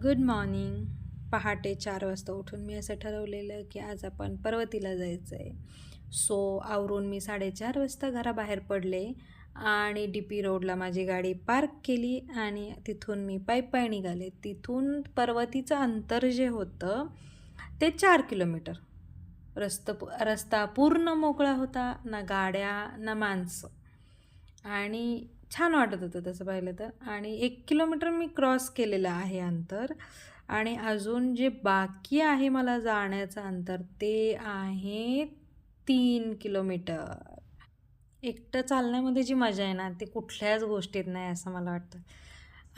Good morning. पहाटे 4 वाजता उठून मी असं ठरवलेलं की आज आपण पर्वतीला जायचं आहे. सो आवरून मी 4:30 वाजता घराबाहेर पडले आणि DP रोडला माझी गाडी पार्क केली आणि तिथून मी पायी निघाले. तिथून पर्वतीचं अंतर जे होतं ते 4 किलोमीटर. रस्ता पूर्ण मोकळा होता, ना गाड्या ना माणसं, आणि छान वाटत होतं तसं पाहिलं तर. आणि 1 किलोमीटर मी क्रॉस केलेलं आहे अंतर, आणि अजून जे बाकी आहे मला जाण्याचं अंतर ते आहे 3 किलोमीटर. एकटं चालण्यामध्ये जी मजा आहे ना ती कुठल्याच गोष्टीत नाही असं मला वाटतं.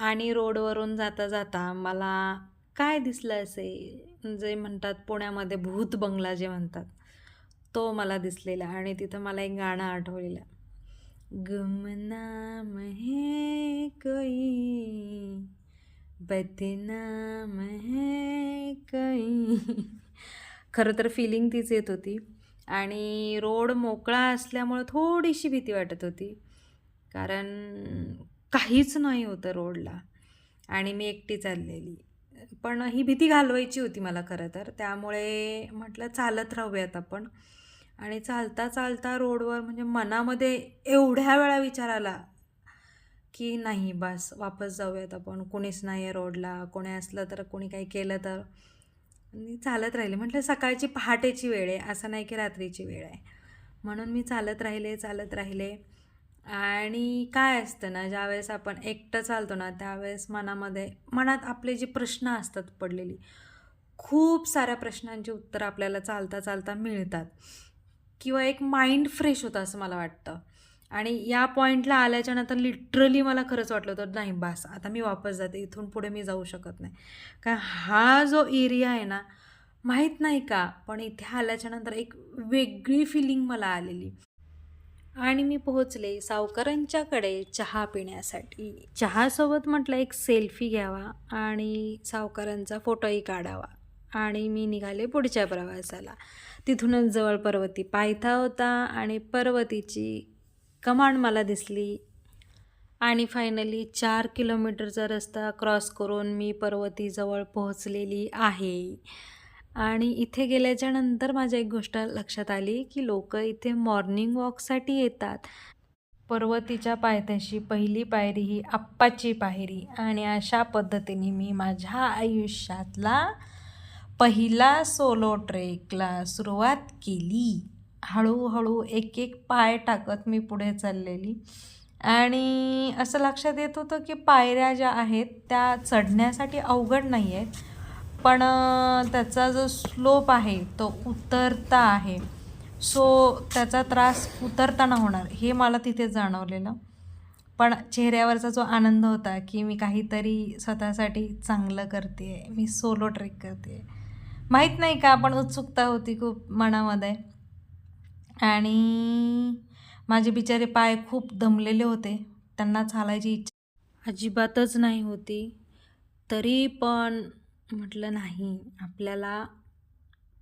आणि रोडवरून जाता जाता मला काय दिसलं असे, जे म्हणतात पुण्यामध्ये भूत बंगला जे म्हणतात, तो मला दिसलेला. आणि तिथं मला एक गाणं आठवलेलं, गुमनाम है कोई, बदनाम है कोई. खरं तर फिलिंग तीच येत होती. आणि रोड मोकळा असल्यामुळं थोडीशी भीती वाटत होती, कारण काहीच नाही होतं रोडला आणि मी एकटी चाललेली. पण ही भीती घालवायची होती मला खरं तर, त्यामुळे म्हटलं चालत राहूयात आपण. आणि चालता चालता रोडवर म्हणजे मनामध्ये एवढ्या वेळा विचार आला की नाही बस वापस जाऊयात आपण, कोणीच नाही आहे रोडला, कोणी असलं तर, कोणी काही केलं तर. मी चालत राहिले. म्हटलं सकाळची पहाटेची वेळ आहे, असं नाही की रात्रीची वेळ आहे. म्हणून मी चालत राहिले. आणि काय असतं ना, ज्यावेळेस आपण एकटं चालतो ना त्यावेळेस मनात आपले जे प्रश्न असतात पडलेली, खूप साऱ्या प्रश्नांची उत्तरं आपल्याला चालता चालता मिळतात, किंवा एक माइंड फ्रेश होतं असं मला वाटतं. आणि या पॉईंटला आल्याच्यानंतर लिटरली मला खरंच वाटलं होतं नाही बस आता मी वापस जाते, इथून पुढे मी जाऊ शकत नाही. कारण हा जो एरिया आहे ना, माहीत नाही का, पण इथे आल्याच्यानंतर एक वेगळी फिलिंग मला आलेली. आणि मी पोहोचले सावकारांच्याकडे चहा पिण्यासाठी. चहासोबत म्हटलं एक सेल्फी घ्यावा आणि सावकारांचा फोटोही काढावा. आणि मी निघाले पुढच्या प्रवासाला. तिथूनच जवळ पर्वती पायथा होता आणि पर्वतीची कमान मला दिसली. आणि फायनली 4 किलोमीटरचा रस्ता क्रॉस करून मी पर्वतीजवळ पोहोचलेली आहे. आणि इथे गेल्याच्यानंतर माझ्या एक गोष्ट लक्षात आली की लोक इथे मॉर्निंग वॉकसाठी येतात. पर्वतीच्या पायथ्याशी पहिली पायरी ही आप्पाची पायरी. आणि अशा पद्धतीने मी माझ्या आयुष्यातला पहिला सोलो ट्रेकला सुरुवात केली. हळूहळू एक एक पाय टाकत मी पुढे चाललेली. आणि असं लक्षात येत होतं की पायऱ्या ज्या आहेत त्या चढण्यासाठी अवघड नाही आहेत, पण त्याचा जो स्लोप आहे तो उतरता आहे. सो त्याचा त्रास उतरताना होणार हे मला तिथे जाणवलेलं. पण चेहऱ्यावरचा जो आनंद होता की मी काहीतरी स्वतःसाठी चांगलं करते आहे, मी सोलो ट्रेक करते आहे, माहीत नाही का, पण उत्सुकता होती खूप मनामध्ये. आणि माझे बिचारे पाय खूप दमलेले होते, त्यांना चालायची इच्छा अजिबातच नाही होती. तरी पण म्हटलं नाही, आपल्याला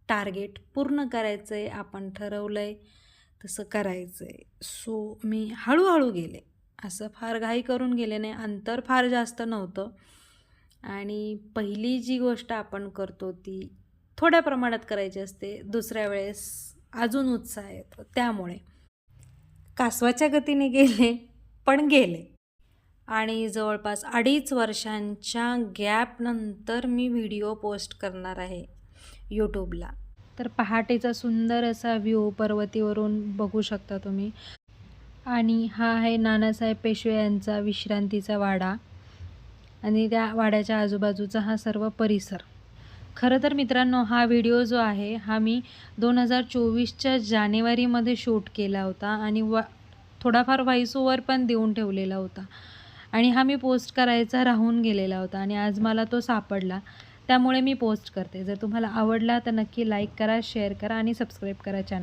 टार्गेट पूर्ण करायचं आहे, आपण ठरवलं आहे तसं करायचं आहे. सो मी हळूहळू गेले, असं फार घाई करून गेले नाही. अंतर फार जास्त नव्हतं. आणि पहिली जी गोष्ट आपण करतो ती थोड्या प्रमाणात करायची असते, दुसऱ्या वेळेस अजून उत्साह येतो. त्यामुळे कासवाच्या गतीने गेले, पण गेले. आणि जवळपास 2.5 वर्षांच्या गॅपनंतर मी व्हिडिओ पोस्ट करणार आहे यूट्यूबला. तर पहाटेचा सुंदर असा व्ह्यू पर्वतीवरून बघू शकता तुम्ही. आणि हा आहे नानासाहेब पेशवे यांचा विश्रांतीचा वाडा, आणि त्या वाड्याच्या आजूबाजूचा हा सर्व परिसर. खरं तर मित्रांनो, हा व्हिडिओ जो आहे हा मी 2024च्या जानेवारीमध्ये शूट केला होता आणि थोडाफार व्हॉइस ओव्हर पण देऊन ठेवलेला होता. आणि हा मी पोस्ट करायचा राहून गेलेला होता आणि आज मला तो सापडला, त्यामुळे मी पोस्ट करते. जर तुम्हाला आवडला तर नक्की लाईक करा, शेअर करा आणि सबस्क्राईब करा चॅनल.